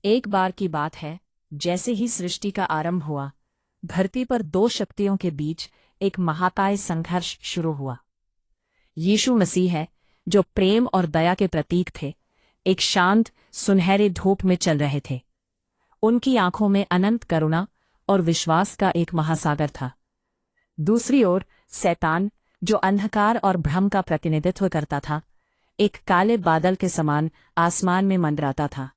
एक बार की बात है, जैसे ही सृष्टि का आरंभ हुआ, धरती पर दो शक्तियों के बीच एक महाकाय संघर्ष शुरू हुआ। यीशु मसीह है, जो प्रेम और दया के प्रतीक थे, एक शांत सुनहरे धूप में चल रहे थे। उनकी आंखों में अनंत करुणा और विश्वास का एक महासागर था। दूसरी ओर शैतान, जो अंधकार और भ्रम का प्रतिनिधित्व करता था, एक काले बादल के समान आसमान में मंडराता था।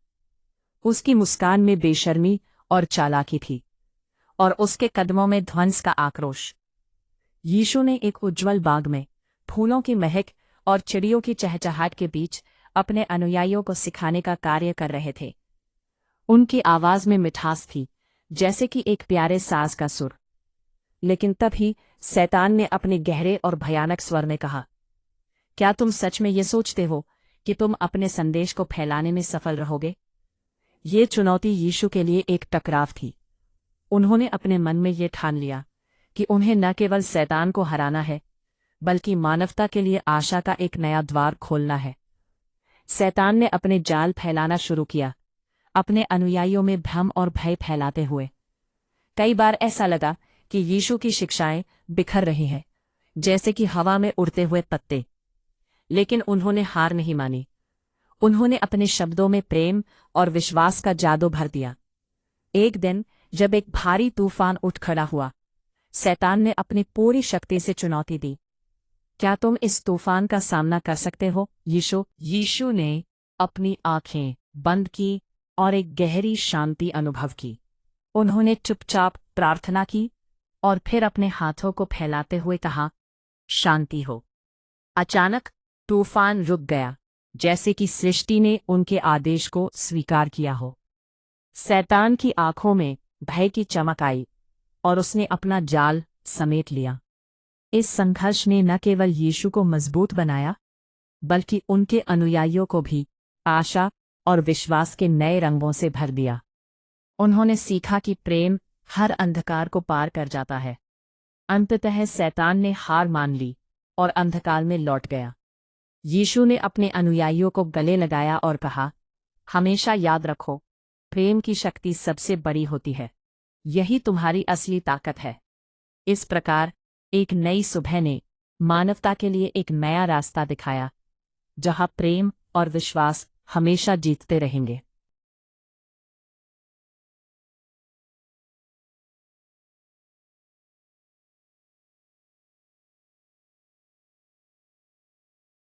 उसकी मुस्कान में बेशर्मी और चालाकी थी, और उसके कदमों में ध्वंस का आक्रोश। यीशु ने एक उज्ज्वल बाग में फूलों की महक और चिड़ियों की चहचहाट के बीच अपने अनुयायियों को सिखाने का कार्य कर रहे थे। उनकी आवाज में मिठास थी, जैसे कि एक प्यारे साज का सुर। लेकिन तभी शैतान ने अपने गहरे और भयानक स्वर में कहा, क्या तुम सच में ये सोचते हो कि तुम अपने संदेश को फैलाने में सफल रहोगे? ये चुनौती यीशु के लिए एक टकराव थी। उन्होंने अपने मन में ये ठान लिया कि उन्हें न केवल शैतान को हराना है, बल्कि मानवता के लिए आशा का एक नया द्वार खोलना है। शैतान ने अपने जाल फैलाना शुरू किया, अपने अनुयायियों में भ्रम और भय फैलाते हुए। कई बार ऐसा लगा कि यीशु की शिक्षाएं बिखर रही हैं, जैसे कि हवा में उड़ते हुए पत्ते। लेकिन उन्होंने हार नहीं मानी। उन्होंने अपने शब्दों में प्रेम और विश्वास का जादू भर दिया। एक दिन जब एक भारी तूफान उठ खड़ा हुआ, शैतान ने अपनी पूरी शक्ति से चुनौती दी। क्या तुम इस तूफान का सामना कर सकते हो, यीशु? यीशु ने अपनी आंखें बंद की और एक गहरी शांति अनुभव की। उन्होंने चुपचाप प्रार्थना की और फिर अपने हाथों को फैलाते हुए कहा, शांति हो। अचानक तूफान रुक गया, जैसे कि सृष्टि ने उनके आदेश को स्वीकार किया हो। शैतान की आंखों में भय की चमक आई और उसने अपना जाल समेट लिया। इस संघर्ष ने न केवल यीशु को मजबूत बनाया, बल्कि उनके अनुयायियों को भी आशा और विश्वास के नए रंगों से भर दिया। उन्होंने सीखा कि प्रेम हर अंधकार को पार कर जाता है। अंततः शैतान ने हार मान ली और अंधकार में लौट गया। यीशु ने अपने अनुयायियों को गले लगाया और कहा, हमेशा याद रखो, प्रेम की शक्ति सबसे बड़ी होती है। यही तुम्हारी असली ताकत है। इस प्रकार एक नई सुबह ने मानवता के लिए एक नया रास्ता दिखाया, जहां प्रेम और विश्वास हमेशा जीतते रहेंगे।